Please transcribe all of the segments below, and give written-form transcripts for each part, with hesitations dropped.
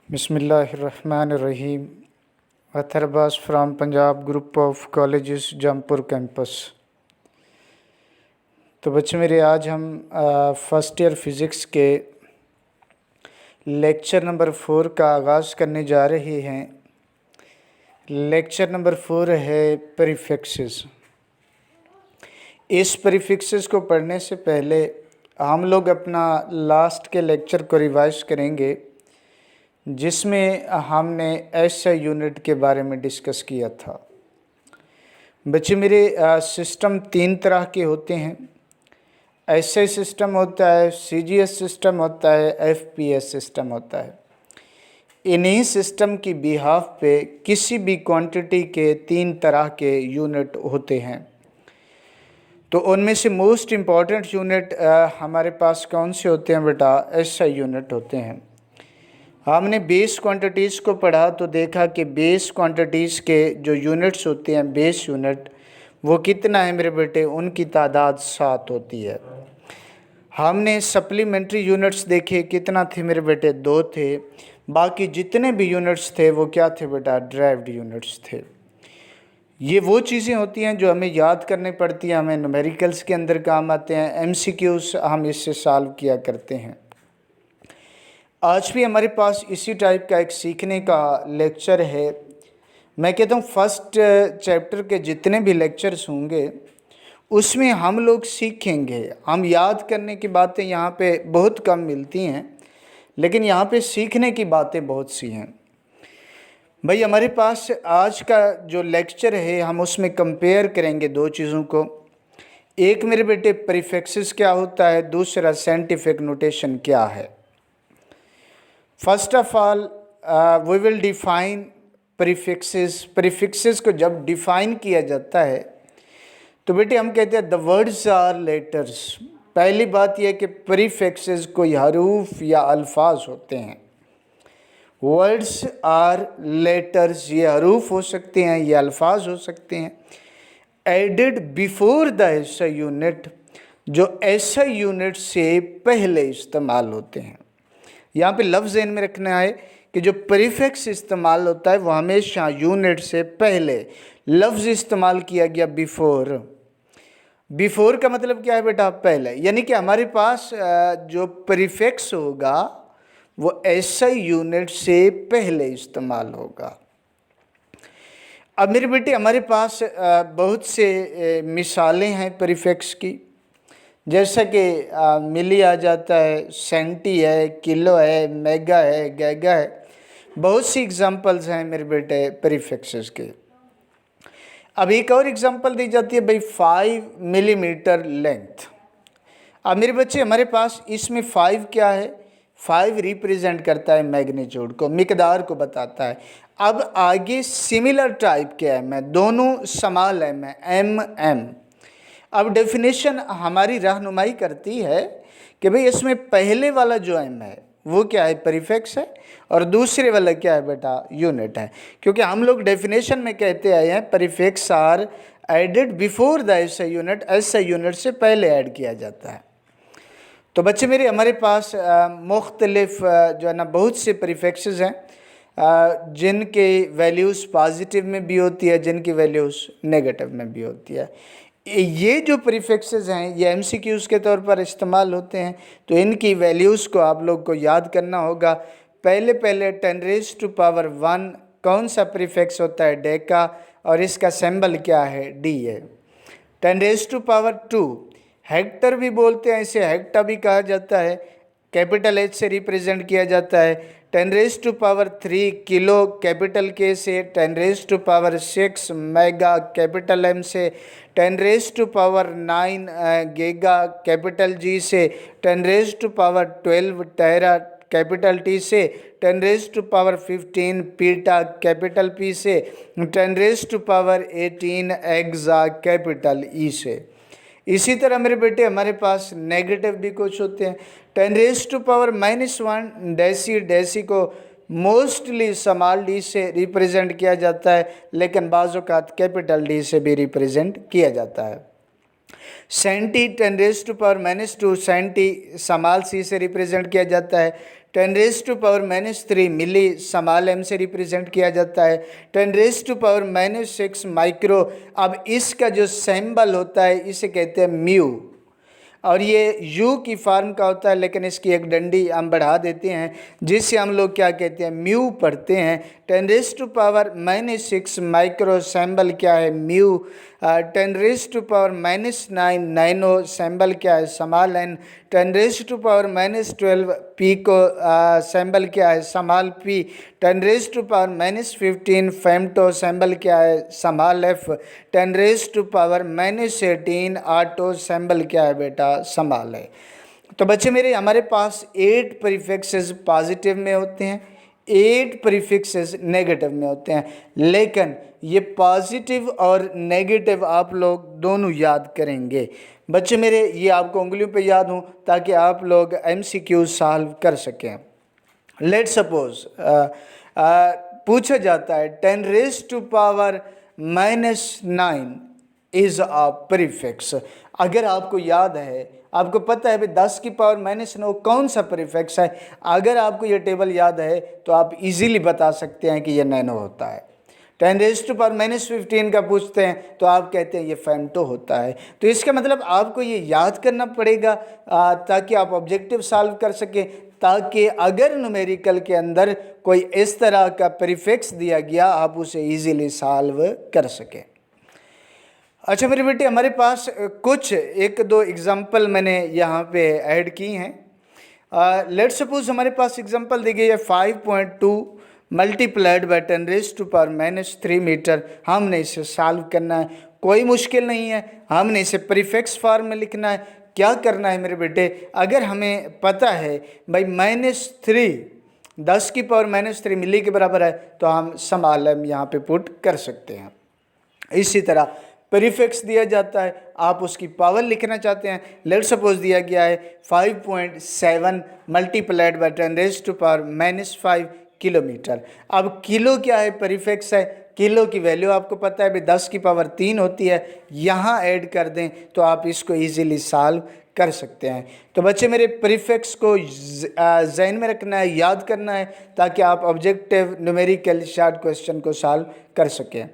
बिस्मिल्लाहिर्रहमानिर्रहीम। Atar Abbas from Punjab group of colleges Jampur campus. तो बच्चे मेरे, आज हम फर्स्ट ईयर फिज़िक्स के लेक्चर नंबर 4 का आगाज़ करने जा रहे हैं। लेक्चर नंबर 4 है प्रीफिक्सेस। इस प्रीफिक्सेस को पढ़ने से पहले हम लोग अपना लास्ट के लेक्चर को रिवाइज करेंगे, जिसमें हमने एसआई यूनिट के बारे में डिस्कस किया था। बच्चे मेरे, सिस्टम 3 तरह के होते हैं। एसआई सिस्टम होता है, सीजीएस सिस्टम होता है, एफपीएस सिस्टम होता है। इन्हीं सिस्टम की बिहाफ पे किसी भी क्वांटिटी के 3 तरह के यूनिट होते हैं। तो उनमें से मोस्ट इम्पॉर्टेंट यूनिट हमारे पास कौन से होते हैं बेटा? एसआई यूनिट होते हैं। हमने बेस क्वांटिटीज़ को पढ़ा तो देखा कि बेस क्वांटिटीज़ के जो यूनिट्स होते हैं, बेस यूनिट, वो कितना है मेरे बेटे? उनकी तादाद 7 होती है। हमने सप्लीमेंट्री यूनिट्स देखे, कितना थे मेरे बेटे? 2 थे। बाकी जितने भी यूनिट्स थे वो क्या थे बेटा? ड्राइव्ड यूनिट्स थे। ये वो चीज़ें होती हैं जो हमें याद करनी पड़ती हैं, हमें न्यूमेरिकल्स के अंदर काम आते हैं, एमसीक्यूज़ हम इससे सॉल्व किया करते हैं। आज भी हमारे पास इसी टाइप का एक सीखने का लेक्चर है। मैं कहता हूँ फर्स्ट चैप्टर के जितने भी लेक्चर्स होंगे उसमें हम लोग सीखेंगे। हम याद करने की बातें यहाँ पे बहुत कम मिलती हैं, लेकिन यहाँ पे सीखने की बातें बहुत सी हैं। भाई, हमारे पास आज का जो लेक्चर है हम उसमें कंपेयर करेंगे 2 चीज़ों को। एक मेरे बेटे प्रीफिक्सेस क्या होता है, दूसरा साइंटिफिक नोटेशन क्या है। First of all we will define prefixes. Prefixes को जब डिफाइन किया जाता है तो बेटे हम कहते हैं द वर्ड्स आर लेटर्स। पहली बात यह कि प्रीफिक्सेस कोई हरूफ या अल्फाज होते हैं। वर्ड्स आर लेटर्स, ये हरूफ हो सकते हैं, ये अल्फाज हो सकते हैं, added before the SI unit, जो एसआई यूनिट से पहले इस्तेमाल होते हैं। यहाँ पे लफ्ज़ ज़हन में रखना है कि जो प्रीफिक्स इस्तेमाल होता है वो हमेशा यूनिट से पहले। लफ्ज़ इस्तेमाल किया गया बिफोर। बिफोर का मतलब क्या है बेटा? पहले। यानी कि हमारे पास जो प्रीफिक्स होगा वो एसआई यूनिट से पहले इस्तेमाल होगा। अब मेरे बेटे, हमारे पास बहुत से मिसालें हैं प्रीफिक्स की, जैसा कि मिली आ जाता है, सेंटी है, किलो है, मेगा है, गैगा है। बहुत सी एग्जांपल्स हैं मेरे बेटे प्रीफिक्सेस के। अब एक और एग्जांपल दी जाती है भाई, 5 मिलीमीटर लेंथ। अब मेरे बच्चे, हमारे पास इसमें 5 क्या है? 5 रिप्रेजेंट करता है मैग्नीट्यूड को, मिकदार को बताता है। अब आगे सिमिलर टाइप के एम है, दोनों समाल एम है, एम एम। अब डेफिनेशन हमारी रहनुमाई करती है कि भाई इसमें पहले वाला जो एम है वो क्या है? प्रीफिक्स है, और दूसरे वाला क्या है बेटा? यूनिट है। क्योंकि हम लोग डेफिनेशन में कहते आए हैं prefix are added before the SI unit, SI unit से पहले ऐड किया जाता है। तो बच्चे मेरे, हमारे पास मुख्तलिफ जो है ना बहुत से प्रीफिक्सेस हैं, जिनके वैल्यूज़ पॉजिटिव में भी होती है, जिनकी वैल्यूज़ नेगेटिव में भी होती है। ये जो प्रीफिक्सेस हैं ये एमसीक्यूज़ के तौर पर इस्तेमाल होते हैं, तो इनकी वैल्यूज़ को आप लोग को याद करना होगा। पहले 10⁻1 कौन सा प्रीफिक्स होता है? डेका, और इसका सिंबल क्या है? डी है। 10⁻2 हेक्टर भी बोलते हैं, इसे हेक्टा भी कहा जाता है, कैपिटल एच से रिप्रेजेंट किया जाता है। 10⁻3 किलो कैपिटल के से, 10⁻6 मेगा कैपिटल एम से, 10⁻9 गीगा कैपिटल जी से, 10⁻12 टेरा कैपिटल टी से, 10⁻15 पीटा कैपिटल पी से, 10⁻18 एक्सा कैपिटल ई से। इसी तरह मेरे बेटे हमारे पास नेगेटिव भी कुछ होते हैं। 10⁻⁻1 डेसी, डेसी को मोस्टली स्मॉल डी से रिप्रेजेंट किया जाता है, लेकिन बाज़ औक़ात कैपिटल डी से भी रिप्रेजेंट किया जाता है। सेंटी 10⁻⁻2 सेंटी स्मॉल सी से रिप्रेजेंट किया जाता है। 10⁻³ मिली स्मॉल m से रिप्रेजेंट किया जाता है। 10⁻⁻6 माइक्रो, अब इसका जो सिंबल होता है इसे कहते हैं म्यू, और ये u की फॉर्म का होता है, लेकिन इसकी एक डंडी हम बढ़ा देते हैं जिससे हम लोग क्या कहते हैं, म्यू पढ़ते हैं। 10⁻⁻6 माइक्रो सिंबल क्या है, म्यू। 10⁻⁻9 नैनो सिंबल क्या है, स्मॉल n। 10⁻⁻12 पीको सिंबल क्या है, स्मॉल p। 10⁻⁻15 फेमटो सिंबल क्या है, स्मॉल f। 10⁻⁻18 ऑटो सिंबल क्या है बेटा, स्मॉल है। तो बच्चे मेरे हमारे पास 8 प्रीफिक्सेस पॉजिटिव में होते हैं, 8 प्रीफिक्सेस नेगेटिव में होते हैं, लेकिन ये पॉजिटिव और नेगेटिव आप लोग दोनों याद करेंगे। बच्चे मेरे ये आपको उंगलियों पे याद हो ताकि आप लोग MCQ सॉल्व कर सकें। लेट सपोज पूछा जाता है 10⁻⁻9 इज अ प्रीफिक्स। अगर आपको याद है, आपको पता है भाई 10⁻⁻9 कौन सा प्रीफिक्स है, अगर आपको ये टेबल याद है तो आप इजीली बता सकते हैं कि ये नैनो होता है। 10⁻⁻15 का पूछते हैं तो आप कहते हैं ये फेमटो होता है। तो इसका मतलब आपको ये याद करना पड़ेगा ताकि आप ऑब्जेक्टिव सॉल्व कर सकें, ताकि अगर न्यूमेरिकल के अंदर कोई इस तरह का प्रीफिक्स दिया गया आप उसे इजीली सॉल्व कर सकें। अच्छा मेरे बेटे, हमारे पास कुछ 1-2 एग्जाम्पल मैंने यहाँ पे ऐड की हैं। लेट सपोज हमारे पास एग्जाम्पल दी गई है 5.2 मल्टीप्लाइड बाई 10⁻⁻3 मीटर। हमने इसे सॉल्व करना है, कोई मुश्किल नहीं है, हमने इसे प्रीफिक्स फॉर्म में लिखना है। क्या करना है मेरे बेटे, अगर हमें पता है भाई -3 10⁻³ मिली के बराबर है तो हम स्मॉल m यहाँ पे पुट कर सकते हैं। इसी तरह प्रीफिक्स दिया जाता है, आप उसकी पावर लिखना चाहते हैं। लेट सपोज दिया गया है 5.7 मल्टीप्लाइड बाई 10⁻⁻5 किलोमीटर। अब किलो क्या है, प्रीफिक्स है, किलो की वैल्यू आपको पता है भाई 10⁻³ होती है, यहाँ ऐड कर दें तो आप इसको इजीली सॉल्व कर सकते हैं। तो बच्चे मेरे प्रीफिक्स को ज़हन में रखना है, याद करना है, ताकि आप ऑब्जेक्टिव न्यूमेरिकल शॉर्ट क्वेश्चन को सॉल्व कर सकें।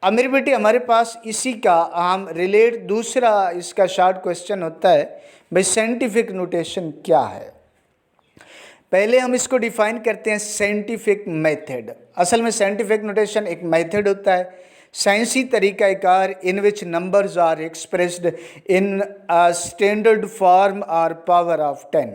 अब मेरे बेटे हमारे पास इसी का हम रिलेट दूसरा इसका शॉर्ट क्वेश्चन होता है भाई साइंटिफिक नोटेशन क्या है। पहले हम इसको डिफाइन करते हैं साइंटिफिक मेथड। असल में साइंटिफिक नोटेशन एक मेथड होता है, साइंसी तरीक़ाकार in which numbers are expressed in standard form और पावर ऑफ 10।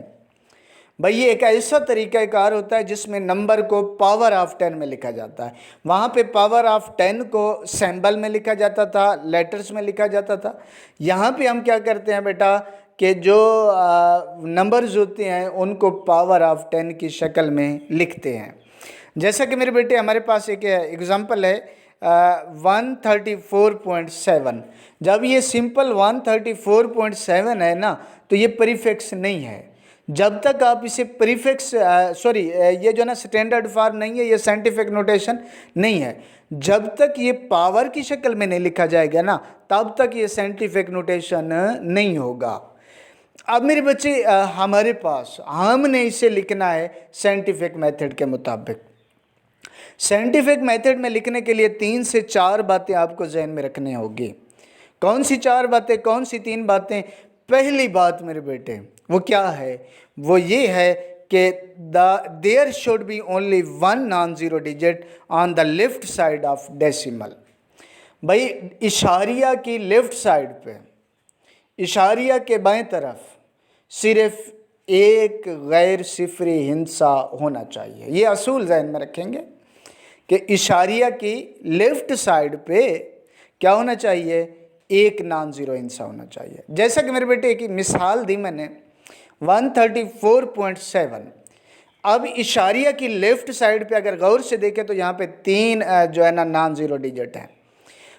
भाई ये एक ऐसा तरीक़ाकार होता है जिसमें नंबर को पावर ऑफ 10 में लिखा जाता है। वहाँ पे पावर ऑफ 10 को सिंबल में लिखा जाता था, लेटर्स में लिखा जाता था। यहाँ पे हम क्या करते हैं बेटा कि जो नंबर्स होते हैं उनको पावर ऑफ 10 की शक्ल में लिखते हैं। जैसा कि मेरे बेटे हमारे पास एक एग्ज़ाम्पल है 134.7। जब ये सिंपल 134.7 है ना तो ये प्रीफिक्स नहीं है। जब तक आप इसे प्रीफिक्स ये जो ना स्टैंडर्ड फॉर्म नहीं है, ये साइंटिफिक नोटेशन नहीं है। जब तक ये पावर की शक्ल में नहीं लिखा जाएगा ना तब तक ये साइंटिफिक नोटेशन नहीं होगा। अब मेरे बच्चे हमारे पास हमने इसे लिखना है साइंटिफिक मेथड के मुताबिक। साइंटिफिक मेथड में लिखने के लिए 3 से 4 बातें आपको जहन में रखनी होगी। कौन सी 4 बातें, कौन सी 3 बातें? पहली बात मेरे बेटे वो क्या है, वो ये है कि there should be only 1 non zero digit on the left side of decimal. भाई इशारिया की लेफ्ट साइड पे, इशारिया के बाएं तरफ सिर्फ एक गैर सिफरी हिंसा होना चाहिए। ये असूल ज़हन में रखेंगे कि इशारिया की लेफ्ट साइड पे क्या होना चाहिए, एक नॉन ज़ीरो हिंसा होना चाहिए। जैसा कि मेरे बेटे एक मिसाल दी मैंने 134.7। अब इशारिया की लेफ्ट साइड पे अगर गौर से देखें तो यहाँ पे 3 जो है ना नॉन ज़ीरो डिजिट हैं।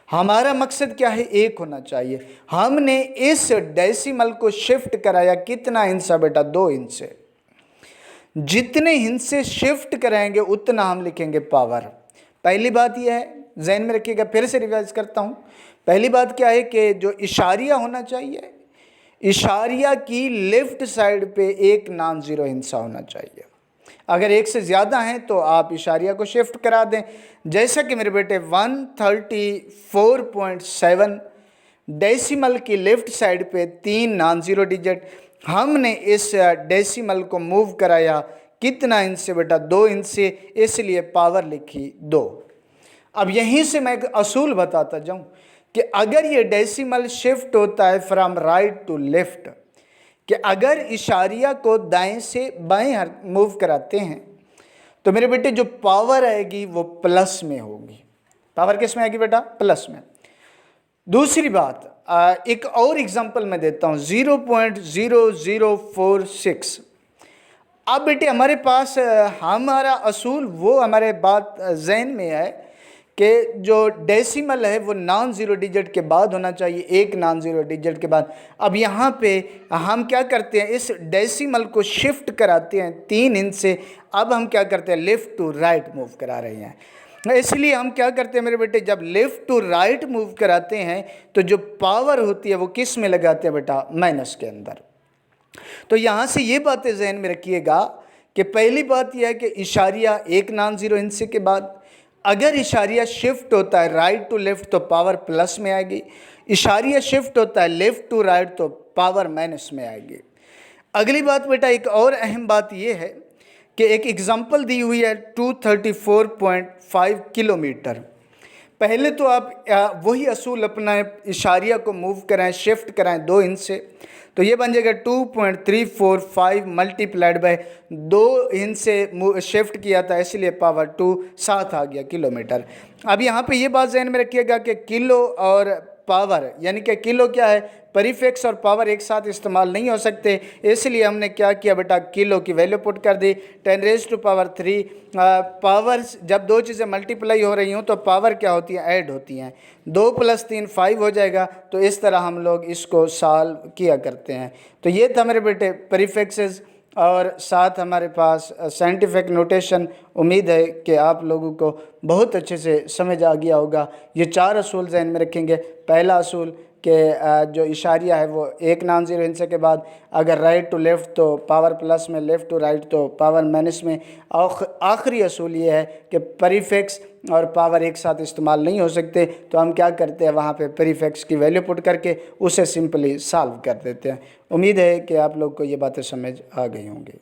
हमारा मकसद क्या है, 1 होना चाहिए। हमने इस डेसिमल को शिफ्ट कराया कितना हिंसा बेटा, 2 हिंसे। जितने हिंसे शिफ्ट कराएंगे उतना हम लिखेंगे पावर। पहली बात यह है, जहन में रखिएगा, फिर से रिवाइज करता हूँ। पहली बात क्या है कि जो इशारिया होना चाहिए, इशारिया की लेफ्ट साइड पे एक नॉन ज़ीरो हिंसा होना चाहिए। अगर एक से ज़्यादा हैं तो आप इशारिया को शिफ्ट करा दें। जैसा कि मेरे बेटे 134.7 डेसिमल की लेफ़्ट साइड पे 3 नॉन ज़ीरो डिजिट, हमने इस डेसिमल को मूव कराया कितना इंच से बेटा, 2 इंच से, इसलिए पावर लिखी 2। अब यहीं से मैं एक असूल बताता जाऊं कि अगर ये डेसिमल शिफ्ट होता है फ्रॉम राइट टू लेफ्ट, कि अगर इशारिया को दाएं से बाएं मूव कराते हैं तो मेरे बेटे जो पावर आएगी वो प्लस में होगी। पावर किस में आएगी बेटा? प्लस में। दूसरी बात, एक और एग्जांपल मैं देता हूँ, 0.0046। अब बेटे हमारे पास हमारा असूल वो हमारे बात जहन में है कि जो डेसिमल है वो नॉन ज़ीरो डिजिट के बाद होना चाहिए, एक नॉन ज़ीरो डिजिट के बाद। अब यहाँ पे हम क्या करते हैं, इस डेसिमल को शिफ्ट कराते हैं 3 इंच से। अब हम क्या करते हैं, लेफ़्ट टू राइट मूव करा रहे हैं। इसलिए हम क्या करते हैं मेरे बेटे, जब लेफ़्ट टू राइट मूव कराते हैं तो जो पावर होती है वो किस में लगाते हैं बेटा? माइनस के अंदर। तो यहाँ से ये बातें जहन में रखिएगा कि पहली बात यह है कि इशारिया एक नॉन ज़ीरो इंच के बाद अगर इशारिया शिफ्ट होता है राइट टू लेफ़्ट तो पावर प्लस में आएगी, इशारिया शिफ्ट होता है लेफ़्ट टू राइट तो पावर माइनस में आएगी। अगली बात बेटा, एक और अहम बात यह है कि एक एग्जांपल दी हुई है 234.5 किलोमीटर। पहले तो आप वही असूल अपना इशारिया को मूव कराएं, शिफ्ट कराएं 2 इंच से, तो ये बन जाएगा 2.345 मल्टीप्लाइड बाय 2 इंच से शिफ्ट किया था, इसलिए पावर 2 7 आ गया किलोमीटर। अब यहाँ पे ये बात जहन में रखिएगा कि किलो और पावर, यानी कि किलो क्या है, परिफिक्स और पावर एक साथ इस्तेमाल नहीं हो सकते, इसलिए हमने क्या किया बेटा, किलो की वैल्यू पुट कर दी 10⁻³ पावर। जब दो चीज़ें मल्टीप्लाई हो रही हों तो पावर क्या होती है, ऐड होती हैं। 2 + 3 5 हो जाएगा। तो इस तरह हम लोग इसको सॉल्व किया करते हैं। तो ये था मेरे बेटे प्रीफिक्सेस और साथ हमारे पास साइंटिफिक नोटेशन। उम्मीद है कि आप लोगों को बहुत अच्छे से समझ आ गया होगा। ये 4 असूल जहन में रखेंगे। पहला असूल कि जो इशारिया है वो एक नॉन ज़ीरो इंच के बाद अगर राइट टू लेफ़्ट तो पावर प्लस में, लेफ़्ट टू राइट तो पावर माइनस में। और आखिरी असूल ये है कि प्रीफिक्स और पावर एक साथ इस्तेमाल नहीं हो सकते, तो हम क्या करते हैं, वहाँ पे प्रीफिक्स की वैल्यू पुट करके उसे सिंपली सॉल्व कर देते हैं। उम्मीद है कि आप लोग को ये बातें समझ आ गई होंगी।